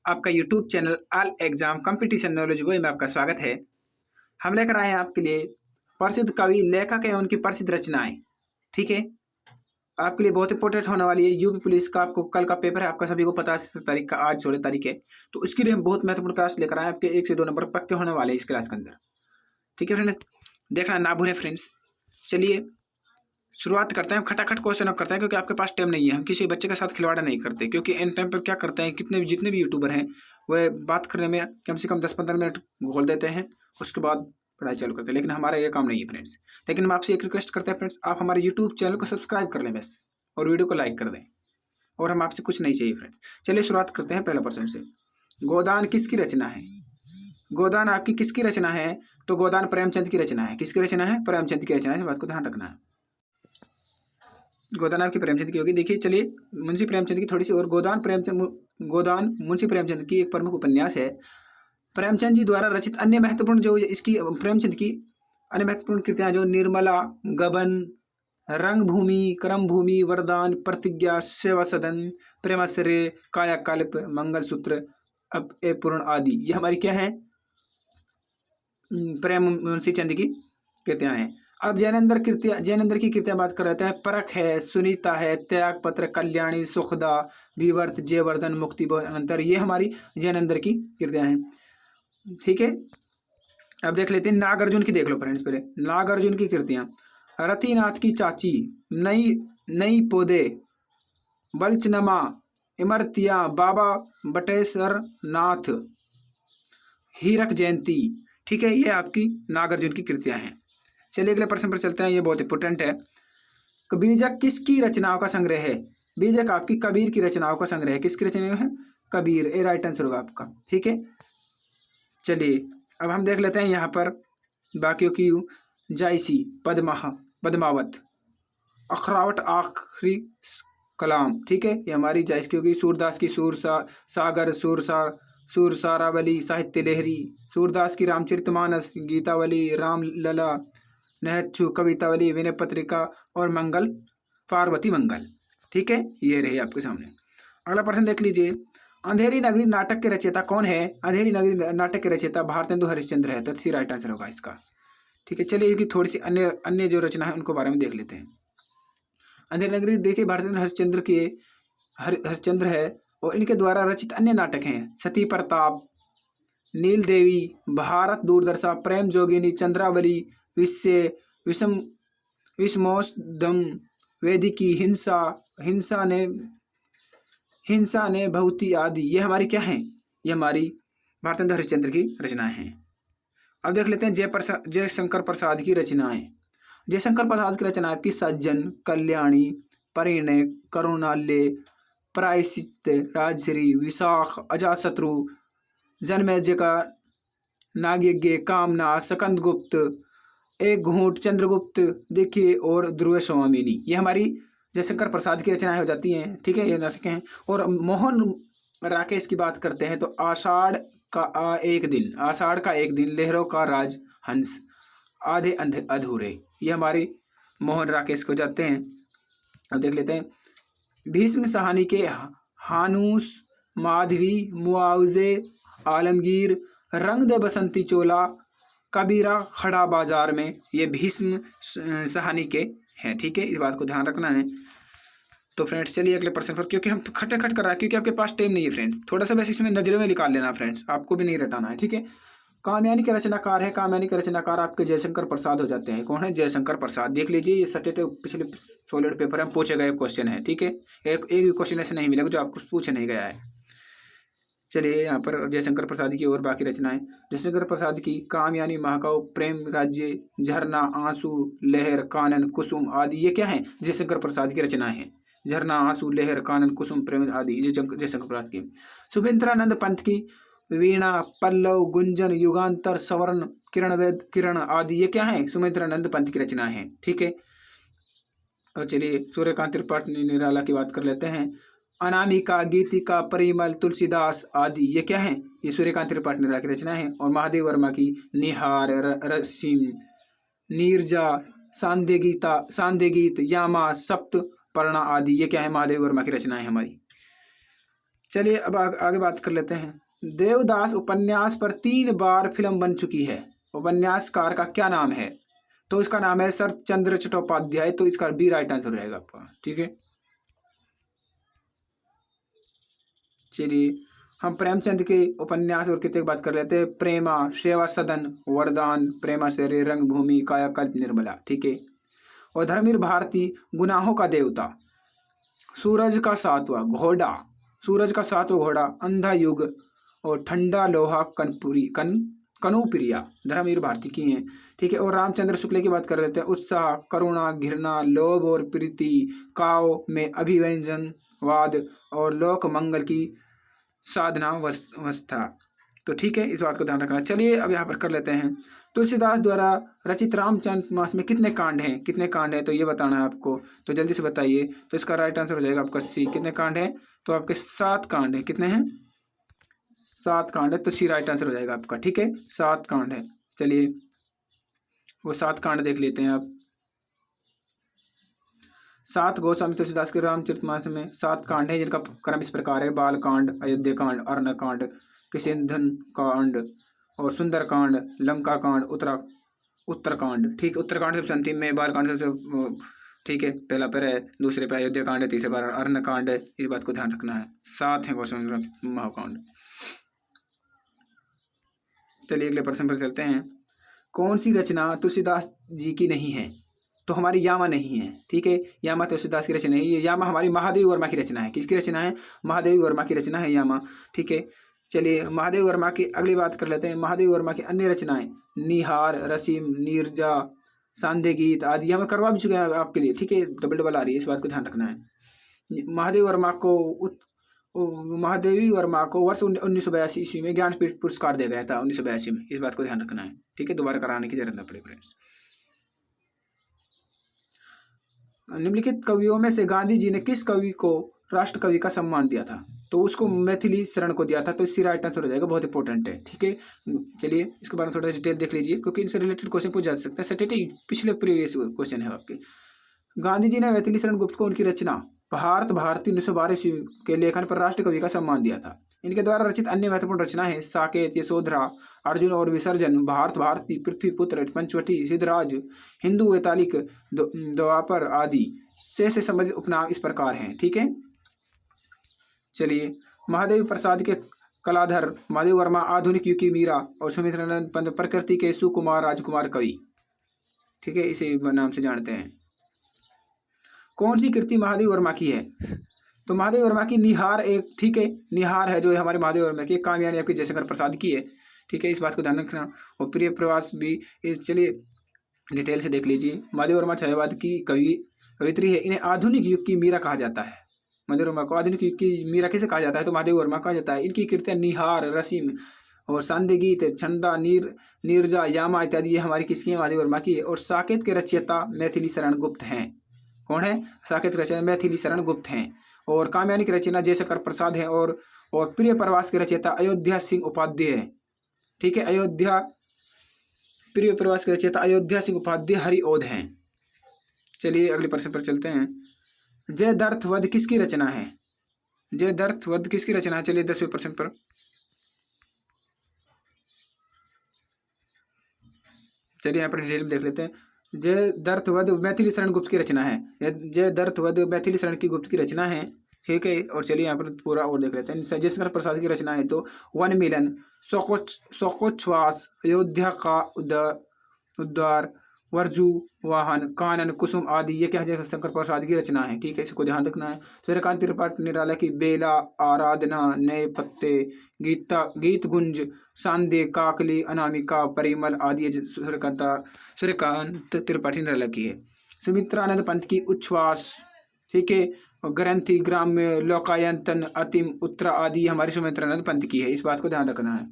आपका YouTube channel all exam competition knowledge boy में आपका स्वागत है। हम लेकर आए हैं आपके लिए प्रसिद्ध कवि, लेखक एवं उनकी प्रसिद्ध रचनाएं। ठीक है, आपके लिए बहुत इंपॉर्टेंट होने वाली है। यूपी पुलिस का आपको कल का पेपर है, आपका सभी को पता है 17 तारीख का, आज 16 तारीख है। तो उसके लिए हम बहुत महत्वपूर्ण क्लास लेकर आए हैं। आपके 1 से 2 नंबर पक्के होने वाले हैं इस क्लास के अंदर। ठीक है फ्रेंड्स, देखना ना भूलें फ्रेंड्स। चलिए शुरुआत करते हैं, खटाखट क्वेश्चन करते हैं क्योंकि आपके पास टाइम नहीं है। हम किसी बच्चे के साथ खिलवाड़ा नहीं करते क्योंकि इन टाइम पर क्या करते हैं, जितने भी यूट्यूबर हैं वह बात करने में कम से कम 10-15 मिनट घोल देते हैं, उसके बाद पढ़ाई चालू करते हैं। लेकिन हमारा ये काम नहीं है फ्रेंड्स। लेकिन हम आपसे एक रिक्वेस्ट करते हैं फ्रेंड्स, आप हमारे यूट्यूब चैनल को सब्सक्राइब कर लें बस, और वीडियो को लाइक कर दें, और हम आपसे कुछ नहीं चाहिए फ्रेंड्स। चलिए शुरुआत करते हैं पहला प्रश्न से। गोदान किसकी रचना है? गोदान आपकी किसकी रचना है? तो गोदान प्रेमचंद की रचना है। किसकी रचना है? प्रेमचंद की रचना है। इस बात को ध्यान रखना है। गोदान आपकी प्रेमचंद की होगी। देखिए चलिए, मुंशी प्रेमचंद की थोड़ी सी और। गोदान मुंशी प्रेमचंद की एक प्रमुख उपन्यास है। प्रेमचंद जी द्वारा रचित अन्य महत्वपूर्ण जो इसकी प्रेमचंद की अन्य महत्वपूर्ण कृतियां जो निर्मला, गबन, रंगभूमि, क्रमभूमि, वरदान, प्रतिज्ञा, सेवा सदन, प्रेमाश्रय, कायाकल्प, मंगलसूत्र, अब ए पूर्ण आदि, ये हमारी क्या है? प्रेम मुंशी चंद की कृतियां हैं। अब जैनेन्द्र की कृतियां बात कर रहे हैं। परख है, सुनीता है, त्याग पत्र, कल्याणी, सुखदा, विवर्त, जयवर्धन, मुक्ति बहुत अनंतर, ये हमारी जैनेन्द्र की कृतियां हैं। ठीक है, अब देख लेते हैं नागार्जुन की। देख लो फ्रेंड्स पहले नागार्जुन की कृतियां। रतिनाथ की चाची, नई नई पौधे, बलचनमा, इमरतिया, बाबा बटेश्वर नाथ, हीरक जयंती। ठीक है, ये आपकी नागार्जुन की कृतियां हैं। चलिए अगले प्रश्न पर चलते हैं, ये बहुत इंपोर्टेंट है। बीजक किसकी रचनाओं का संग्रह है? बीजक आपकी कबीर की रचनाओं का संग्रह है। किसकी रचना है? कबीर। ए राइट आंसर होगा आपका। ठीक है, चलिए अब हम देख लेते हैं यहाँ पर बाकियों की। जायसी, पद्मावत, अखरावट, आखिरी कलाम। ठीक है, ये हमारी जायस की होगी। सूरदास की सागर, सूरसारावली, साहित्य लहरी। सूरदास की रामचरितमानस, गीतावली, रामलला, नहच्छु, कवितावली, विनय पत्रिका, और मंगल, पार्वती मंगल। ठीक है, ये रही आपके सामने। अगला प्रश्न देख लीजिए। अंधेरी नगरी नाटक के रचयिता कौन है? अंधेरी नगरी नाटक के रचयिता भारतेंदु हरिश्चंद्र है। तो सी राइट आंसर होगा इसका। ठीक है, चलिए इसकी थोड़ी सी अन्य जो रचना है उनको बारे में देख लेते हैं। अंधेरी नगरी देखिए भारतेंद्र हरिश्चंद्र के हरिश्चंद्र है, और इनके द्वारा रचित अन्य नाटक हैं सती प्रताप, नील देवी, भारत दूरदर्शा, प्रेम जोगिनी, चंद्रावली, विषमोत्सदम, वेदिकी, हिंसा ने भवती आदि, ये हमारी क्या है? ये हमारी भारतेंद्र हरिश्चंद्र की रचनाएं हैं। अब देख लेते हैं जयशंकर प्रसाद की रचनाएं। जयशंकर प्रसाद की रचना आपकी सज्जन, कल्याणी, परिणय, करुणाल्य, प्रायश्चित, राजश्री, विशाख, अजातशत्रु, जन्मेजय का नागयज्ञ, कामना, सकंद गुप्त, एक घूंट, चंद्रगुप्त देखिए, और ध्रुव स्वामिनी, ये हमारी जयशंकर प्रसाद की रचनाएं हो जाती हैं। ठीक है, ये नाटक हैं। और मोहन राकेश की बात करते हैं तो आषाढ़ का एक दिन, लहरों का राज हंस, आधे अधूरे, ये हमारी मोहन राकेश को जाते हैं। अब देख लेते हैं भीष्म सहानी के हानूस, माधवी, मुआवजे, आलमगीर, रंग दे बसंती चोला, कबीरा, खड़ा बाजार में, ये भीष्म सहानी के हैं। ठीक है, इस बात को ध्यान रखना है। तो फ्रेंड्स चलिए अगले प्रश्न पर, क्योंकि हम खट कर रहा है क्योंकि आपके पास टाइम नहीं है फ्रेंड्स। थोड़ा सा बस इसमें नजरों में निकाल लेना फ्रेंड्स, आपको भी नहीं रटाना है। ठीक है, कामयानी के रचनाकार है। कामयानी के रचनाकार आपके जयशंकर प्रसाद हो जाते हैं। कौन है? जयशंकर प्रसाद। देख लीजिए, ये सटेट पिछले सॉलिड पेपर में पूछे गए क्वेश्चन है। ठीक है, एक भी क्वेश्चन ऐसे नहीं मिलेगा जो आपको पूछे नहीं गया है। चलिए यहाँ पर जयशंकर प्रसाद की और बाकी रचनाएं। जयशंकर प्रसाद की कामयानी, महाकाव्य, प्रेम राज्य, झरना, आंसू, लहर, कानन, कुसुम आदि, ये क्या है? जयशंकर प्रसाद की रचनाएं हैं। झरना, आंसू, लहर, कानन, कुसुम, प्रेम आदि, ये जयशंकर प्रसाद की। सुभेंद्रानंद पंत की वीणा, पल्लव, गुंजन, युगांतर, सवर्ण, किरणवेद, किरण आदि, ये क्या है? सुभेंद्रानंद पंत की रचना है। ठीक है, और चलिए सूर्यकांत त्रिपाठी निराला की बात कर लेते हैं। अनामिका, गीतिका, परिमल, तुलसीदास आदि, ये क्या है? ये सूर्यकांत त्रिपाठी निराला की रचना है। और महादेव वर्मा की निहार, रसीम, नीरजा, सांदे गीत, यामा, सप्त पर्णा आदि, ये क्या है? महादेव वर्मा की रचना है हमारी। चलिए अब आगे बात कर लेते हैं। देवदास उपन्यास पर 3 बार फिल्म बन चुकी है। उपन्यासकार का क्या नाम है? तो इसका नाम है शरत चंद्र चट्टोपाध्याय। तो इसका बी राइट आंसर हो जाएगा आपका। ठीक है, चलिए हम प्रेमचंद के उपन्यास और कृति की बात कर लेते हैं। प्रेमा, सेवा सदन, वरदान, प्रेमा शेरे, रंगभूमि, कायाकल्प, निर्मला। ठीक है, और धर्मवीर भारती, गुनाहों का देवता, सूरज का सातवां घोड़ा, सूरज का सातवां घोड़ा, अंधा युग, और ठंडा लोहा कनुप्रिया धर्मवीर भारती की हैं। ठीक है, और रामचंद्र शुक्ल की बात कर लेते हैं। उत्साह, करुणा, घृणा, लोभ और प्रीति, काव में अभिव्यंजनवाद, और लोक मंगल की साधना अवस्था। तो ठीक है, इस बात को ध्यान रखना। चलिए अब यहाँ पर कर लेते हैं। तुलसीदास द्वारा रचित रामचरितमानस में कितने कांड हैं? कितने कांड हैं तो ये बताना है आपको। तो जल्दी से बताइए। तो इसका राइट आंसर हो जाएगा आपका सी। कितने कांड हैं? तो आपके 7 कांड हैं। कितने हैं? 7 कांड है। तो सी राइट आंसर हो जाएगा आपका। ठीक है, 7 कांड है। चलिए वो 7 कांड देख लेते हैं आप। 7 गोस्वामी तुलसीदास के रामचरितमानस में 7 कांड है, जिनका क्रम इस प्रकार है। बाल कांड, अयोध्या कांड, अर्ण कांड, किशनधन कांड, और सुंदर कांड, लंका कांड, उत्तरकांड। ठीक, उत्तरकांड सबसे अंतिम में, बाल कांड सबसे ठीक है पहला पर है, दूसरे पर अयोध्या कांड है, तीसरे पर अर्ण कांड है। इस बात को ध्यान रखना है। 7 है गोस्वामी महाकांड। चलिए अगले प्रश्न पर चलते हैं। कौन सी रचना तुलसीदास जी की नहीं है? तो हमारी यामा नहीं है। ठीक है, यामा तुलसीदास की रचना है। ये यामा हमारी महादेव वर्मा की रचना है। किसकी रचना है? महादेव वर्मा की रचना है यामा। ठीक है, चलिए महादेव वर्मा की अगली बात कर लेते हैं। महादेव वर्मा की अन्य रचनाएं निहार, रसीम, नीरजा, सांदे गीत आदि हम करवा भी चुके हैं आपके लिए। ठीक है, डबल आ रही है, इस बात को ध्यान रखना है। महादेवी वर्मा को वर्ष 1982 ईस्वी में ज्ञानपीठ पुरस्कार दिया गया था। 1982 में, इस बात को ध्यान रखना है। ठीक है, दोबारा कराने की जरूरत न पड़े फ्रेंड्स। निम्नलिखित कवियों में से गांधी जी ने किस कवि को राष्ट्र कवि का सम्मान दिया था? तो उसको मैथिली शरण को दिया था। तो इससे राइट आंसर हो जाएगा। बहुत इंपॉर्टेंट है। ठीक है, चलिए इसके बारे में थोड़ा डिटेल देख लीजिए, क्योंकि इनसे रिलेटेड क्वेश्चन पूछ जा सकता है। सटेटी पिछले प्रीवियस क्वेश्चन है आपके। गांधी जी ने मैथिली शरण गुप्त को उनकी रचना भारत भारती 1912 ईस्वी के लेखन पर राष्ट्र कवि का सम्मान दिया था। इनके द्वारा रचित अन्य महत्वपूर्ण रचना है साकेत, यशोधरा, अर्जुन और विसर्जन, भारत भारती, पृथ्वीपुत्र, पंचवटी, सिद्धराज, हिंदू वैतालिक, द्वापर आदि से संबंधित उपनाम इस प्रकार हैं। ठीक है, चलिए महादेव प्रसाद के कलाधर, महादेव वर्मा आधुनिक युग की मीरा, और सुमित्रानंद पंत प्रकृति के सुकुमार राजकुमार कवि। ठीक है, इसी नाम से जानते हैं। कौन सी कृति महादेव वर्मा की है? तो महादेव वर्मा की निहार एक, ठीक है, निहार है जो हमारे महादेव वर्मा की। कामयानी आपकी जयशंकर प्रसाद की है। ठीक है, इस बात को ध्यान रखना। और प्रिय प्रवास भी, चलिए डिटेल से देख लीजिए। महादेव वर्मा छायावाद की कवित्री है। इन्हें आधुनिक युग की मीरा कहा जाता है। महादेव वर्मा को आधुनिक युग की मीरा किसे कहा जाता है? तो महादेव वर्मा कहा जाता है। इनकी कृतियां निहार, रसीम, और सांदे गीत, छंदा, नीरजा, यामा इत्यादि ये हमारी किसकी है? महादेव वर्मा की है। और साकेत के रचयिता मैथिली शरण गुप्त हैं। कौन है? साकेत के रचयिता मैथिली शरण गुप्त हैं। और कामयानी की रचना जयशंकर प्रसाद है। और प्रिय प्रवास के रचयिता अयोध्या सिंह उपाध्याय है। ठीक है, प्रिय प्रवास के रचयिता अयोध्या सिंह उपाध्याय हरिओध हैं। चलिए अगले प्रश्न पर चलते हैं। जयद्रथ वध किसकी रचना है? जयद्रथ वध किसकी रचना है? चलिए 10वें प्रश्न पर। चलिए यहाँ पर डिटेल में देख लेते हैं। जयद्रथ वध मैथिली शरण गुप्त की रचना है। जयद्रथ वध मैथिली शरण की गुप्त की रचना है। ठीक है, और चलिए यहाँ पर पूरा और देख लेते हैं। जयशंकर प्रसाद की रचना है तो वन मिलन, शोकोच्छ्वास, अयोध्या का उद्धार, वर्जू वाहन, कानन, कुसुम आदि ये क्या है? शंकर प्रसाद की रचना है। ठीक है, इसको ध्यान रखना है। सूर्यकांत त्रिपाठी निराला की बेला, आराधना, नए पत्ते, गीत गुंज, सांदे, काकली, अनामिका, परिमल आदि सूर्यकांत त्रिपाठी निराला की है। सुमित्रानंद पंत की उच्छ्वास, ठीक है, ग्रंथि, ग्राम्य, लोकायतन, अतिम, उत्तरा आदि हमारे सुमित्रानंद पंत की है। इस बात को ध्यान रखना है।